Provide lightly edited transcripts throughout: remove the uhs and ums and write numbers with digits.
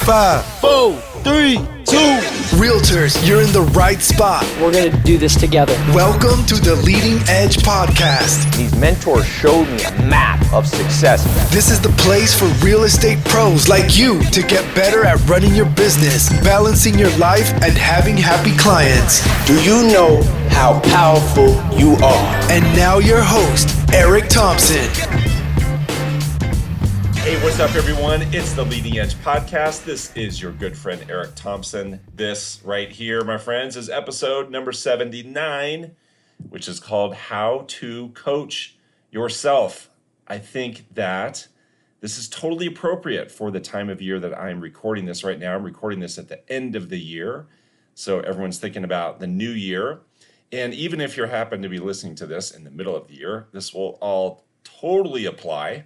5, 4, 3, 2. Realtors, you're in the right spot. We're going to do this together. Welcome to the Leading Edge Podcast. These mentors showed me a map of success. This is the place for real estate pros like you to get better at running your business, balancing your life, and having happy clients. Do you know how powerful you are? And now your host, Eric Thompson. Hey, what's up, everyone? It's the Leading Edge Podcast. This is your good friend, Eric Thompson. This right here, my friends, is episode number 79, which is called How to Coach Yourself. I think that this is totally appropriate for the time of year that I'm recording this right now. I'm recording this at the end of the year, so everyone's thinking about the new year. And even if you happen to be listening to this in the middle of the year, this will all totally apply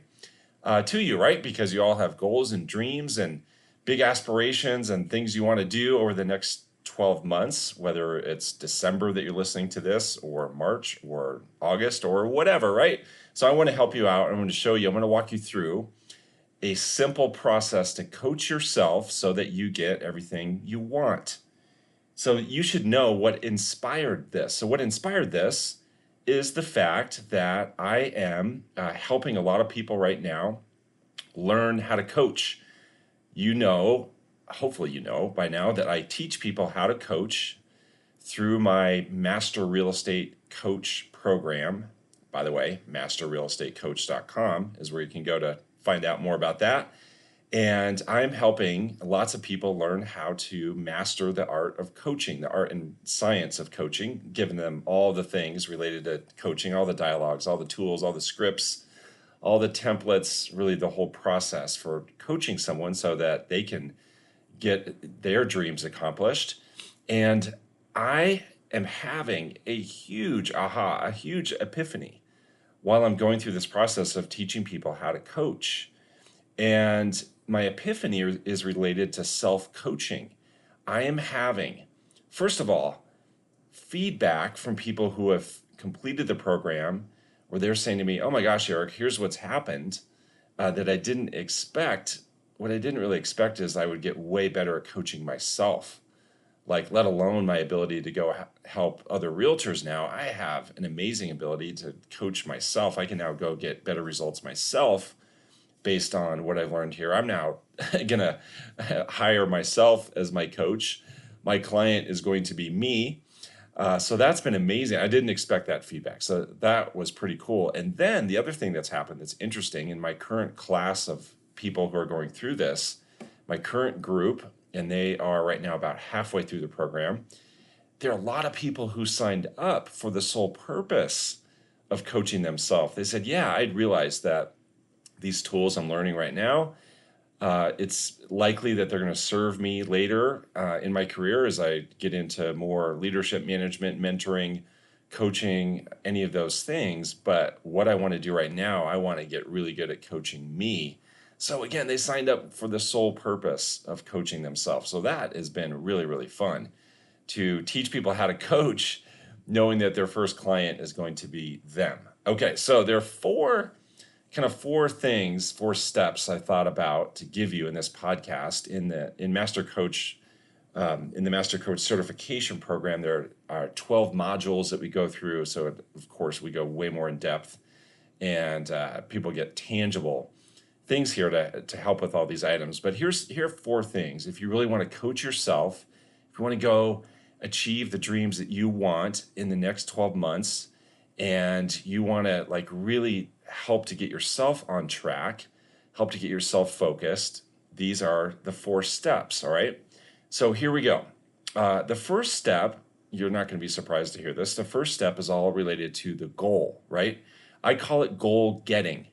to you, right? Because you all have goals and dreams and big aspirations and things you want to do over the next 12 months, whether it's December that you're listening to this or March or August or whatever, right? So I want to help you out. I'm going to show you, I'm going to walk you through a simple process to coach yourself so that you get everything you want. So you should know what inspired this. So what inspired this is the fact that I am helping a lot of people right now learn how to coach. You know, hopefully you know by now that I teach people how to coach through my Master Real Estate Coach program. By the way, masterrealestatecoach.com is where you can go to find out more about that. And I'm helping lots of people learn how to master the art of coaching, the art and science of coaching, giving them all the things related to coaching, all the dialogues, all the tools, all the scripts, all the templates, really the whole process for coaching someone so that they can get their dreams accomplished. And I am having a huge a huge epiphany while I'm going through this process of teaching people how to coach. And my epiphany is related to self-coaching. I am having, first of all, feedback from people who have completed the program where they're saying to me, oh my gosh, Eric, here's what's happened that I didn't expect. What I didn't really expect is I would get way better at coaching myself, like let alone my ability to go help other realtors now. I have an amazing ability to coach myself. I can now go get better results myself based on what I've learned here. I'm now going to hire myself as my coach. My client is going to be me. So that's been amazing. I didn't expect that feedback. So that was pretty cool. And then the other thing that's happened that's interesting in my current class of people who are going through this, my current group, and they are right now about halfway through the program, there are a lot of people who signed up for the sole purpose of coaching themselves. They said, yeah, I'd realized that these tools I'm learning right now, it's likely that they're going to serve me later in my career as I get into more leadership management, mentoring, coaching, any of those things. But what I want to do right now, I want to get really good at coaching me. So again, they signed up for the sole purpose of coaching themselves. So that has been really, really fun to teach people how to coach, knowing that their first client is going to be them. Okay, so there are four steps I thought about to give you in this podcast. In the Master Coach certification program, there are 12 modules that we go through. So of course we go way more in depth, and people get tangible things here to help with all these items. But here are four things. If you really want to coach yourself, if you want to go achieve the dreams that you want in the next 12 months, and you want to like really help to get yourself on track, help to get yourself focused, these are the four steps, all right? So here we go. The first step, you're not going to be surprised to hear this, the first step is all related to the goal, right? I call it goal getting.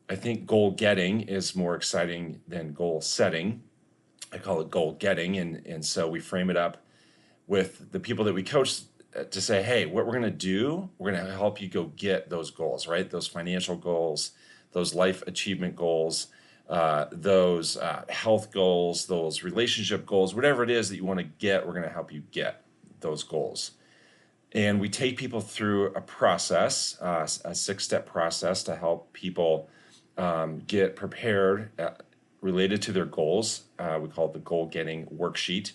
I think goal getting is more exciting than goal setting. I call it goal getting, and so we frame it up with the people that we coach to say, hey, what we're going to do, we're going to help you go get those goals, right? Those financial goals, those life achievement goals, those health goals, those relationship goals, whatever it is that you want to get, we're going to help you get those goals. And we take people through a process, a 6-step process to help people get prepared related to their goals. We call it the goal getting worksheet.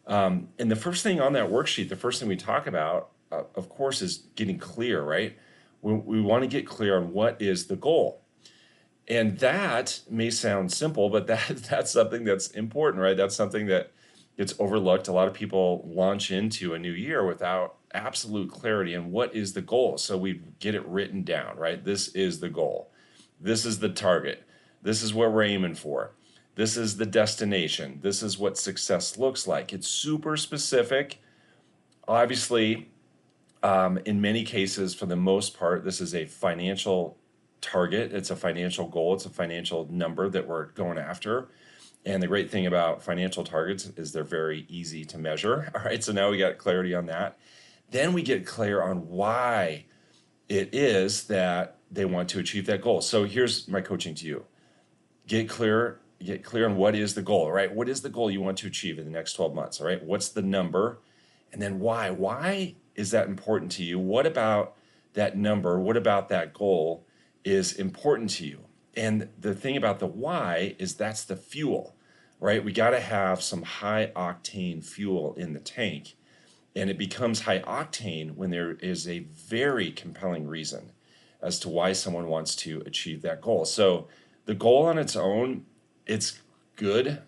And the first thing on that worksheet, the first thing we talk about, of course, is getting clear, right? We want to get clear on what is the goal. And that may sound simple, but that's something that's important, right? That's something that gets overlooked. A lot of people launch into a new year without absolute clarity on what is the goal. So we get it written down, right? This is the goal. This is the target. This is what we're aiming for. This is the destination. This is what success looks like. It's super specific. Obviously, in many cases, for the most part, this is a financial target. It's a financial goal. It's a financial number that we're going after. And the great thing about financial targets is they're very easy to measure. All right, so now we got clarity on that. Then we get clear on why it is that they want to achieve that goal. So here's my coaching to you. Get clear on what is the goal, right? What is the goal you want to achieve in the next 12 months, all right? What's the number? And then why? Why is that important to you? What about that number? What about that goal is important to you? And the thing about the why is that's the fuel, right? We got to have some high octane fuel in the tank. And it becomes high octane when there is a very compelling reason as to why someone wants to achieve that goal. So the goal on its own, it's good,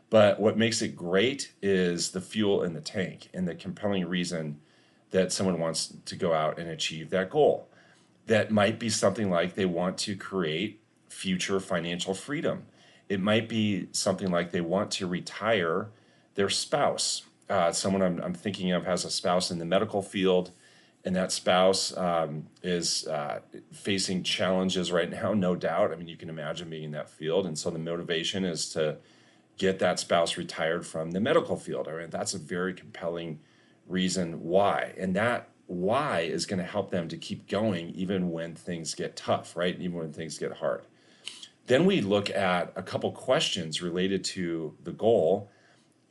but what makes it great is the fuel in the tank and the compelling reason that someone wants to go out and achieve that goal. That might be something like they want to create future financial freedom. It might be something like they want to retire their spouse. Someone I'm thinking of has a spouse in the medical field, and that spouse is facing challenges right now, no doubt. I mean, you can imagine being in that field. And so the motivation is to get that spouse retired from the medical field. I mean, that's a very compelling reason why. And that why is going to help them to keep going even when things get tough, right? Even when things get hard. Then we look at a couple questions related to the goal.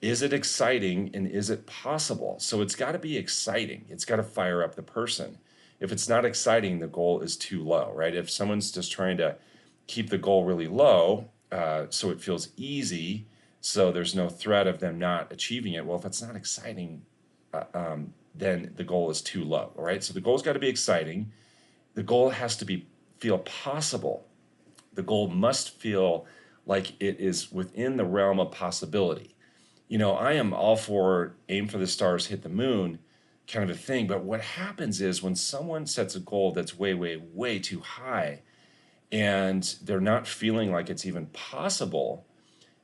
Is it exciting and is it possible? So it's got to be exciting. It's got to fire up the person. If it's not exciting, the goal is too low, right? If someone's just trying to keep the goal really low, so it feels easy, so there's no threat of them not achieving it. Well, if it's not exciting, then the goal is too low, all right? So the goal's got to be exciting. The goal has to feel possible. The goal must feel like it is within the realm of possibility. I am all for aim for the stars, hit the moon kind of a thing. But what happens is when someone sets a goal that's way, way, way too high and they're not feeling like it's even possible,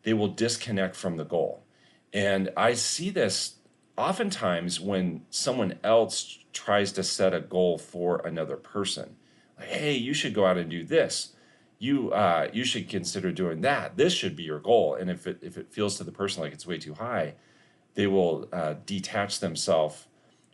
they will disconnect from the goal. And I see this oftentimes when someone else tries to set a goal for another person. Like, hey, you should go out and do this. You should consider doing that. This should be your goal. And if it feels to the person like it's way too high, they will detach themselves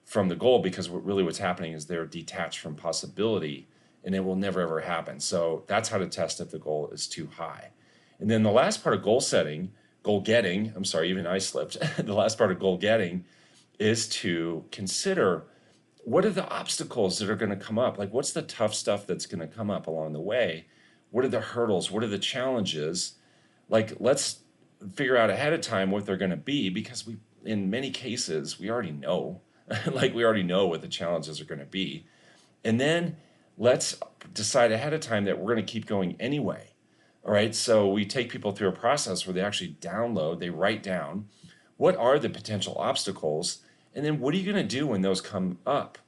from the goal, because what's happening is they're detached from possibility, and it will never ever happen. So that's how to test if the goal is too high. And then the last part of goal getting, I'm sorry, even I slipped. The last part of goal getting is to consider, what are the obstacles that are going to come up? Like, what's the tough stuff that's going to come up along the way? What are the hurdles? What are the challenges? Like, let's figure out ahead of time what they're going to be, because in many cases, we already know. Like, we already know what the challenges are going to be. And then let's decide ahead of time that we're going to keep going anyway. All right. So we take people through a process where they actually they write down what are the potential obstacles, and then what are you going to do when those come up?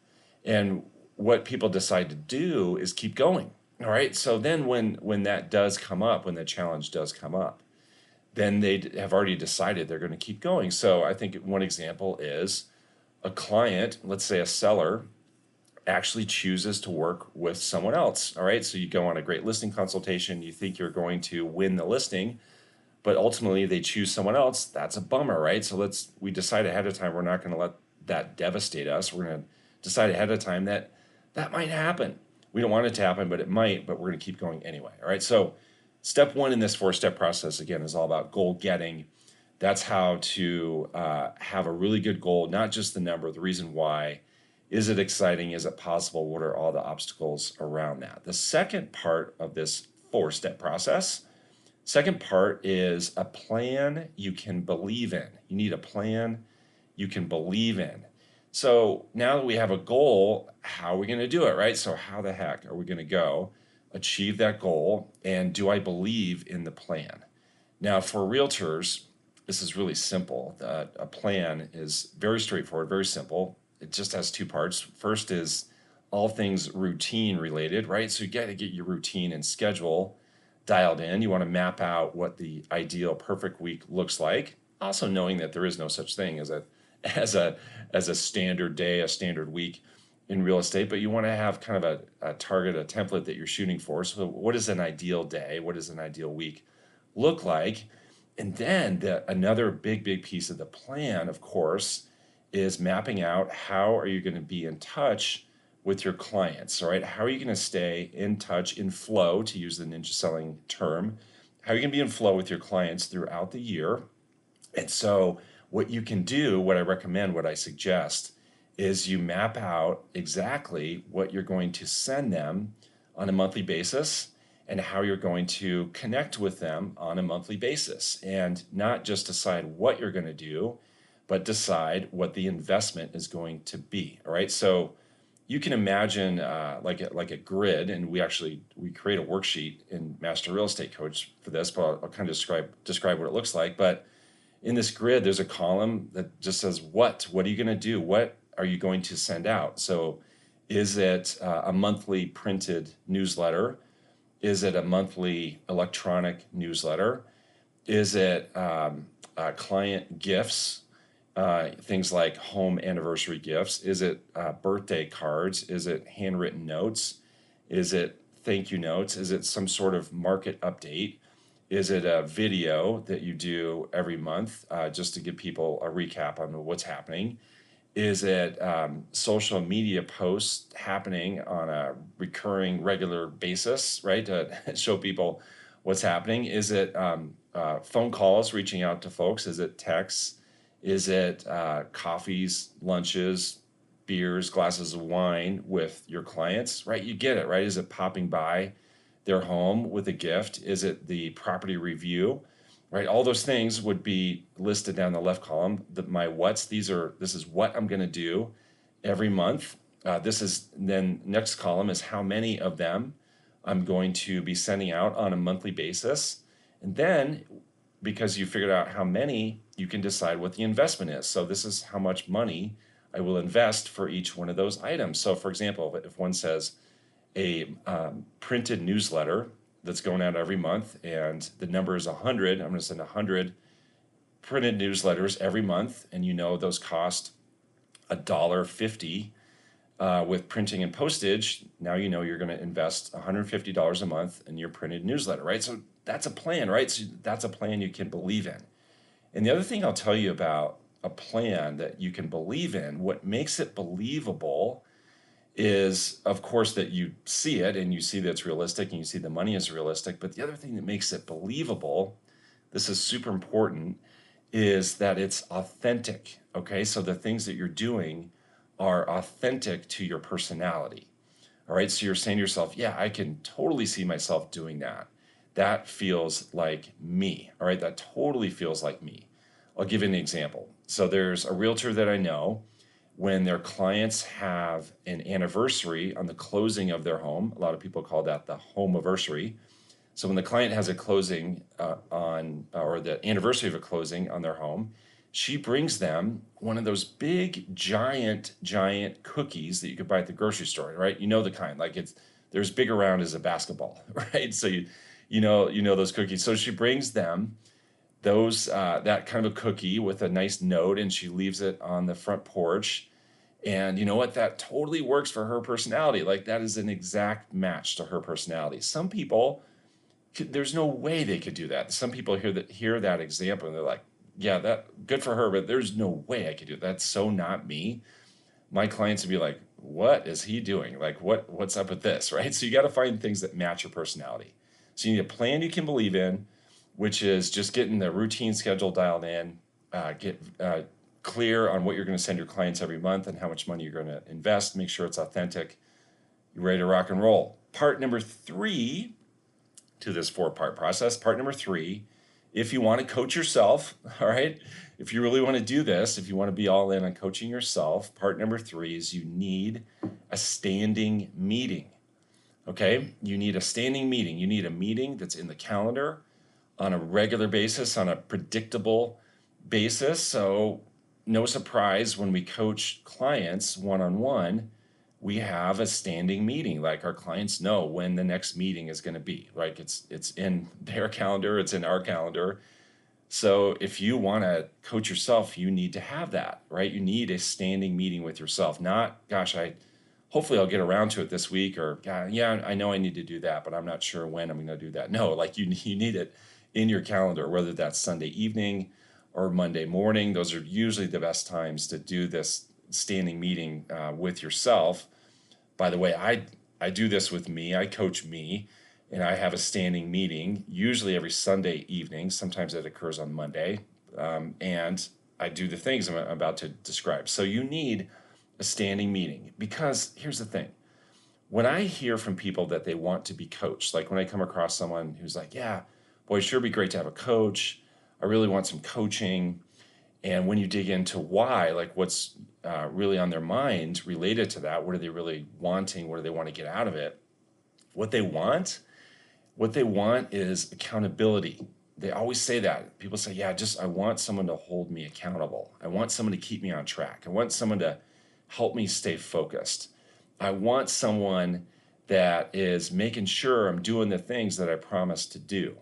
And what people decide to do is keep going. All right. So then when that does come up, when the challenge does come up, then they have already decided they're going to keep going. So I think one example is a client, let's say a seller, actually chooses to work with someone else. All right. So you go on a great listing consultation, you think you're going to win the listing, but ultimately they choose someone else. That's a bummer, right? So we decide ahead of time, we're not going to let that devastate us. We're going to decide ahead of time that might happen. We don't want it to happen, but it might, but we're going to keep going anyway. All right. So step one in this 4-step process, again, is all about goal getting. That's how to have a really good goal, not just the number, the reason why. Is it exciting? Is it possible? What are all the obstacles around that? The second part of this 4-step process, Second part is a plan you can believe in. You need a plan you can believe in. So now that we have a goal, how are we going to do it, right? So how the heck are we going to go achieve that goal? And do I believe in the plan? Now, for realtors, this is really simple. A plan is very straightforward, very simple. It just has two parts. First is all things routine related, right? So you got to get your routine and schedule dialed in. You want to map out what the ideal perfect week looks like. Also knowing that there is no such thing as a standard day, a standard week in real estate, but you want to have kind of a target, a template that you're shooting for. So what is an ideal day? What does an ideal week look like? And then another big piece of the plan, of course, is mapping out how are you going to be in touch with your clients, all right? How are you going to stay in touch, in flow, to use the ninja selling term? How are you going to be in flow with your clients throughout the year? And so what you can do, what I recommend, what I suggest, is you map out exactly what you're going to send them on a monthly basis and how you're going to connect with them on a monthly basis, and not just decide what you're going to do, but decide what the investment is going to be. All right. So you can imagine like a grid, and we create a worksheet in Master Real Estate Coach for this, but I'll kind of describe what it looks like. But in this grid, there's a column that just says what are you going to do? What are you going to send out? So is it a monthly printed newsletter? Is it a monthly electronic newsletter? Is it client gifts, things like home anniversary gifts? Is it birthday cards? Is it handwritten notes? Is it thank you notes? Is it some sort of market update? Is it a video that you do every month just to give people a recap on what's happening? Is it social media posts happening on a recurring, regular basis, right, to show people what's happening? Is it phone calls, reaching out to folks? Is it texts? Is it coffees, lunches, beers, glasses of wine with your clients, right? You get it, right? Is it popping by their home with a gift? Is it the property review? Right, all those things would be listed down the left column. My what's, this is what I'm going to do every month. This is then next column is how many of them I'm going to be sending out on a monthly basis. And then because you figured out how many, you can decide what the investment is. So this is how much money I will invest for each one of those items. So for example, if one says a printed newsletter that's going out every month, and the number is 100. I'm going to send 100 printed newsletters every month, and those cost $1.50 with printing and postage. Now you're going to invest $150 a month in your printed newsletter, right? So that's a plan, right? So that's a plan you can believe in. And the other thing I'll tell you about a plan that you can believe in, what makes it believable is, of course, that you see it and you see that it's realistic and you see the money is realistic. But the other thing that makes it believable, this is super important, is that it's authentic. Okay, so the things that you're doing are authentic to your personality. All right, so you're saying to yourself, yeah, I can totally see myself doing that. That feels like me. All right, that totally feels like me. I'll give you an example. So there's a realtor that I know. When their clients have an anniversary on the closing of their home, a lot of people call that the home anniversary. So when the client has a closing or the anniversary of a closing on their home, she brings them one of those big, giant cookies that you could buy at the grocery store, right? You know the kind, like they're as big around as a basketball, right? So you know those cookies. So she brings them those that kind of a cookie with a nice note, and she leaves it on the front porch. And you know what? That totally works for her personality. Like that is an exact match to her personality. Some people, there's no way they could do that. Some people hear that example and they're like, yeah, that good for her, but there's no way I could do that. That's so not me. My clients would be like, what is he doing? Like what's up with this, right? So you got to find things that match your personality. So you need a plan you can believe in, which is just getting the routine schedule dialed in, get clear on what you're going to send your clients every month and how much money you're going to invest, make sure it's authentic. You're ready to rock and roll. Part number 3 to this 4-part process. Part number 3, if you want to coach yourself, all right, if you really want to do this, if you want to be all in on coaching yourself, part number 3 is you need a standing meeting. Okay, you need a standing meeting. You need a meeting that's in the calendar on a regular basis, on a predictable basis. So, no surprise when we coach clients one-on-one, we have a standing meeting. Like, our clients know when the next meeting is going to be. Like, it's in their calendar, it's in our calendar. So if you want to coach yourself, you need to have that, right? You need a standing meeting with yourself. Not, gosh, hopefully I'll get around to it this week, or yeah, I know I need to do that, but I'm not sure when I'm going to do that. No, like you need it in your calendar, whether that's Sunday evening or Monday morning. Those are usually the best times to do this standing meeting with yourself. By the way, I do this with me. I coach me, and I have a standing meeting usually every Sunday evening. Sometimes it occurs on Monday, and I do the things I'm about to describe. So you need a standing meeting, because here's the thing. When I hear from people that they want to be coached, like when I come across someone who's like, yeah, boy, sure be great to have a coach. I really want some coaching. And when you dig into why, like what's really on their mind related to that, what are they really wanting? What do they want to get out of it? What they want is accountability. They always say that. People say, yeah, I want someone to hold me accountable. I want someone to keep me on track. I want someone to help me stay focused. I want someone that is making sure I'm doing the things that I promised to do.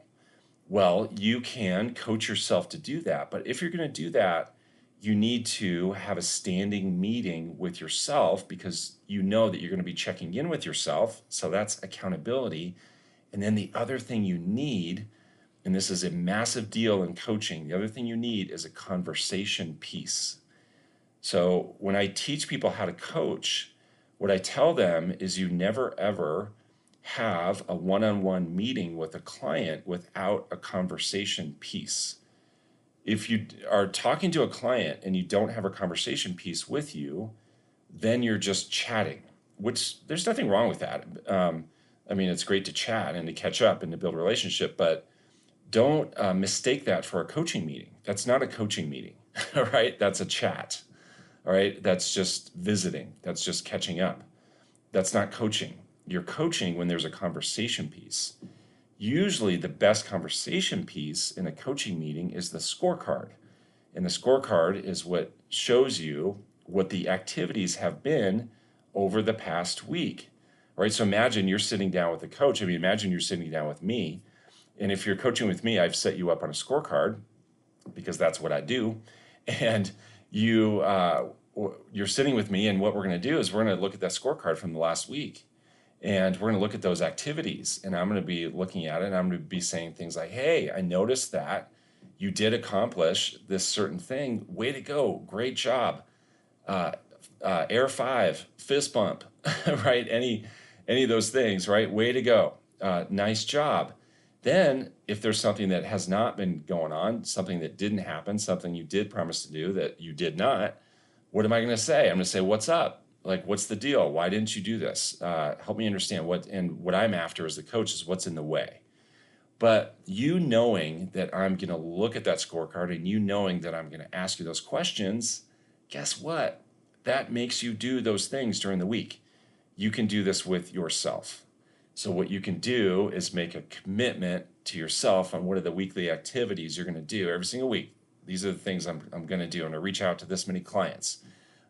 Well, you can coach yourself to do that. But if you're going to do that, you need to have a standing meeting with yourself, because you know that you're going to be checking in with yourself. So that's accountability. And then the other thing you need, and this is a massive deal in coaching, the other thing you need is a conversation piece. So when I teach people how to coach, what I tell them is you never ever have a one-on-one meeting with a client without a conversation piece. If you are talking to a client and you don't have a conversation piece with you, then you're just chatting, which there's nothing wrong with that. I mean, it's great to chat and to catch up and to build a relationship, but don't mistake that for a coaching meeting. That's not a coaching meeting, all right? That's a chat, all right? That's just visiting. That's just catching up. That's not coaching. You're coaching when there's a conversation piece. Usually the best conversation piece in a coaching meeting is the scorecard. And the scorecard is what shows you what the activities have been over the past week. All right, so imagine you're sitting down with a coach. I mean, imagine you're sitting down with me. And if you're coaching with me, I've set you up on a scorecard, because that's what I do. And you're sitting with me, and what we're going to do is we're going to look at that scorecard from the last week. And we're going to look at those activities, and I'm going to be looking at it, and I'm going to be saying things like, hey, I noticed that you did accomplish this certain thing. Way to go. Great job. Air 5, fist bump, right? Any of those things, right? Way to go. Nice job. Then if there's something that has not been going on, something that didn't happen, something you did promise to do that you did not, what am I going to say? I'm going to say, what's up? Like, what's the deal? Why didn't you do this? Help me understand what I'm after as the coach is what's in the way. But you knowing that I'm going to look at that scorecard, and you knowing that I'm going to ask you those questions, guess what? That makes you do those things during the week. You can do this with yourself. So what you can do is make a commitment to yourself on what are the weekly activities you're going to do every single week. These are the things I'm going to do. I'm going to reach out to this many clients.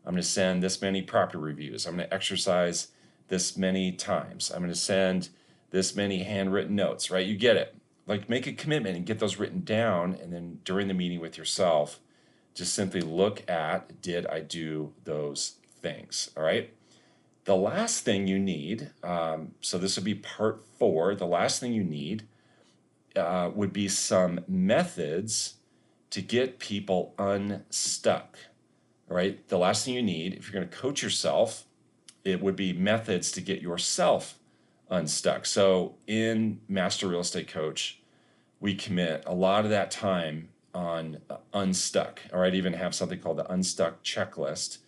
I'm going to send this many property reviews. I'm going to exercise this many times. I'm going to send this many handwritten notes, right? You get it. Like, make a commitment and get those written down. And then during the meeting with yourself, just simply look at, did I do those things? All right. The last thing you need, so this would be part 4. The last thing you need would be some methods to get people unstuck. All right. The last thing you need, if you're going to coach yourself, it would be methods to get yourself unstuck. So in Master Real Estate Coach, we commit a lot of that time on Unstuck. All right. Even have something called the Unstuck checklist,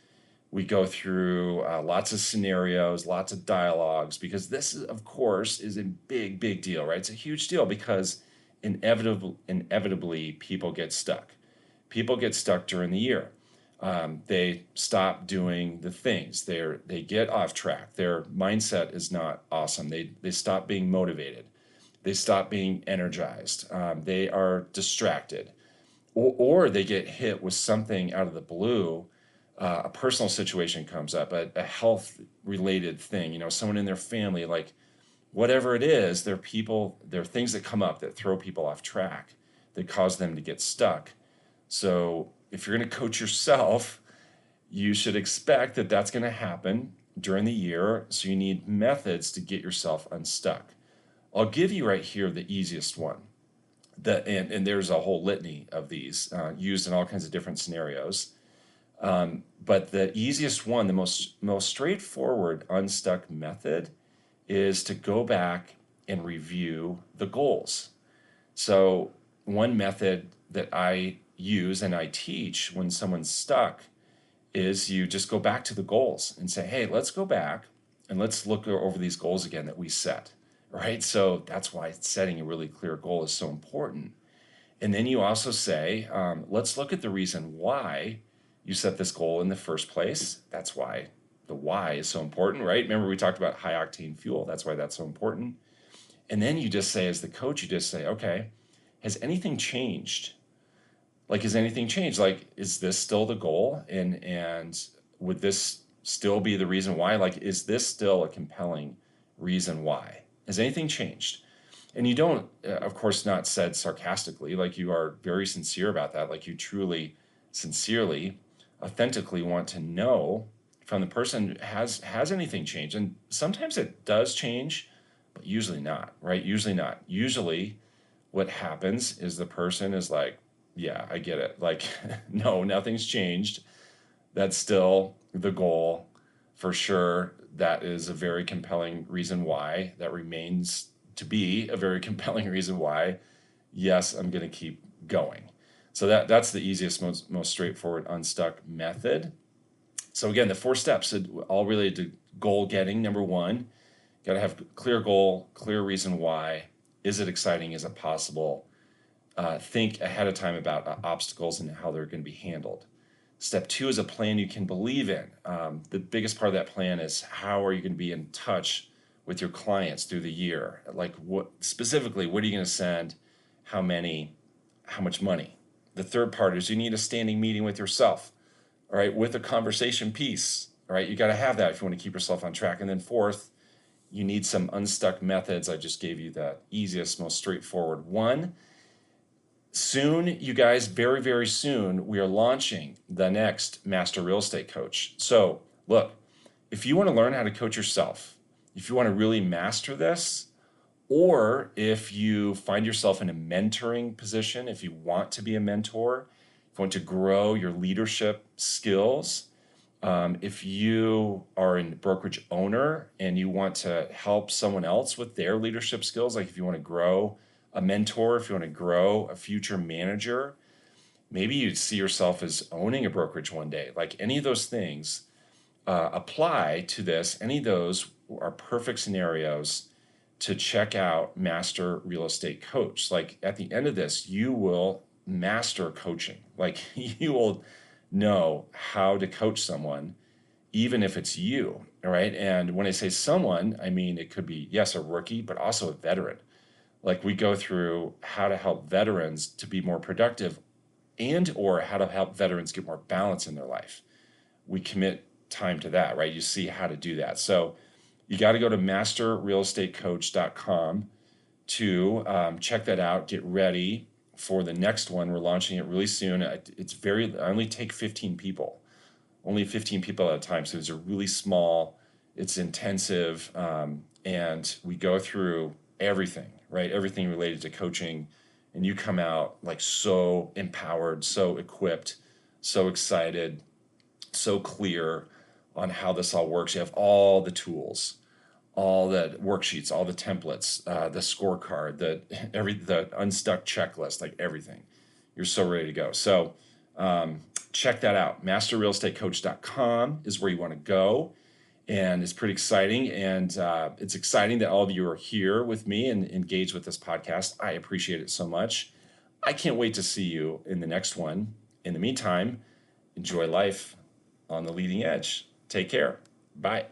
We go through lots of scenarios, lots of dialogues, because this, of course, is a big, big deal, right? It's a huge deal because inevitably people get stuck. People get stuck during the year. They stop doing the things. They get off track. Their mindset is not awesome. They stop being motivated. They stop being energized. They are distracted, or they get hit with something out of the blue. A personal situation comes up, a health related thing, someone in their family, like whatever it is, there are things that come up that throw people off track, that cause them to get stuck. So if you're going to coach yourself, you should expect that that's going to happen during the year. So you need methods to get yourself unstuck. I'll give you right here the easiest one. And there's a whole litany of these used in all kinds of different scenarios. But the easiest one, the most straightforward unstuck method, is to go back and review the goals. So one method that I use and I teach when someone's stuck is you just go back to the goals and say, hey, let's go back and let's look over these goals again that we set, right? So that's why setting a really clear goal is so important. And then you also say, let's look at the reason why you set this goal in the first place. That's why the why is so important, right? Remember we talked about high octane fuel. That's why that's so important. And then you just say, as the coach, you just say, okay, has anything changed? Like, has anything changed? Like, is this still the goal? And would this still be the reason why? Like, is this still a compelling reason why? Has anything changed? And you don't, of course, not said sarcastically, like you are very sincere about that. Like you truly, sincerely, authentically want to know from the person, has anything changed? And sometimes it does change, but usually not, right? Usually not. Usually what happens is the person is like, yeah, I get it. Like, no, nothing's changed. That's still the goal for sure. That is a very compelling reason why. That remains to be a very compelling reason why. Yes, I'm going to keep going. So that's the easiest, most straightforward unstuck method. So again, the 4 steps all related to goal getting. Number 1, got to have clear goal, clear reason why. Is it exciting? Is it possible? Think ahead of time about obstacles and how they're going to be handled. Step 2 is a plan you can believe in. The biggest part of that plan is how are you going to be in touch with your clients through the year? Like what specifically, what are you going to send? How many? How much money? The third part is you need a standing meeting with yourself, all right, with a conversation piece, all right? You got to have that if you want to keep yourself on track. And then fourth, you need some unstuck methods. I just gave you the easiest, most straightforward one. Soon, you guys, very, very soon, we are launching the next Master Real Estate Coach. So look, if you want to learn how to coach yourself, if you want to really master this, or if you find yourself in a mentoring position, if you want to be a mentor, if you want to grow your leadership skills, if you are a brokerage owner and you want to help someone else with their leadership skills, like if you want to grow a mentor, if you want to grow a future manager, maybe you see yourself as owning a brokerage one day, like any of those things apply to this. Any of those are perfect scenarios to check out Master Real Estate Coach. Like at the end of this, you will master coaching. Like you will know how to coach someone, even if it's you, all right? And when I say someone, I mean, it could be, yes, a rookie, but also a veteran. Like we go through how to help veterans to be more productive and or how to help veterans get more balance in their life. We commit time to that, right? You see how to do that. So you got to go to masterrealestatecoach.com to check that out, get ready for the next one. We're launching it really soon. I only take 15 people, only 15 people at a time. So it's a really small, it's intensive. And we go through everything, right? Everything related to coaching. And you come out like so empowered, so equipped, so excited, so clear on how this all works. You have all the tools, all the worksheets, all the templates, the scorecard, the Unstuck checklist, like everything. You're so ready to go. So check that out. masterrealestatecoach.com is where you want to go. And it's pretty exciting. And it's exciting that all of you are here with me and engaged with this podcast. I appreciate it so much. I can't wait to see you in the next one. In the meantime, enjoy life on the leading edge. Take care. Bye.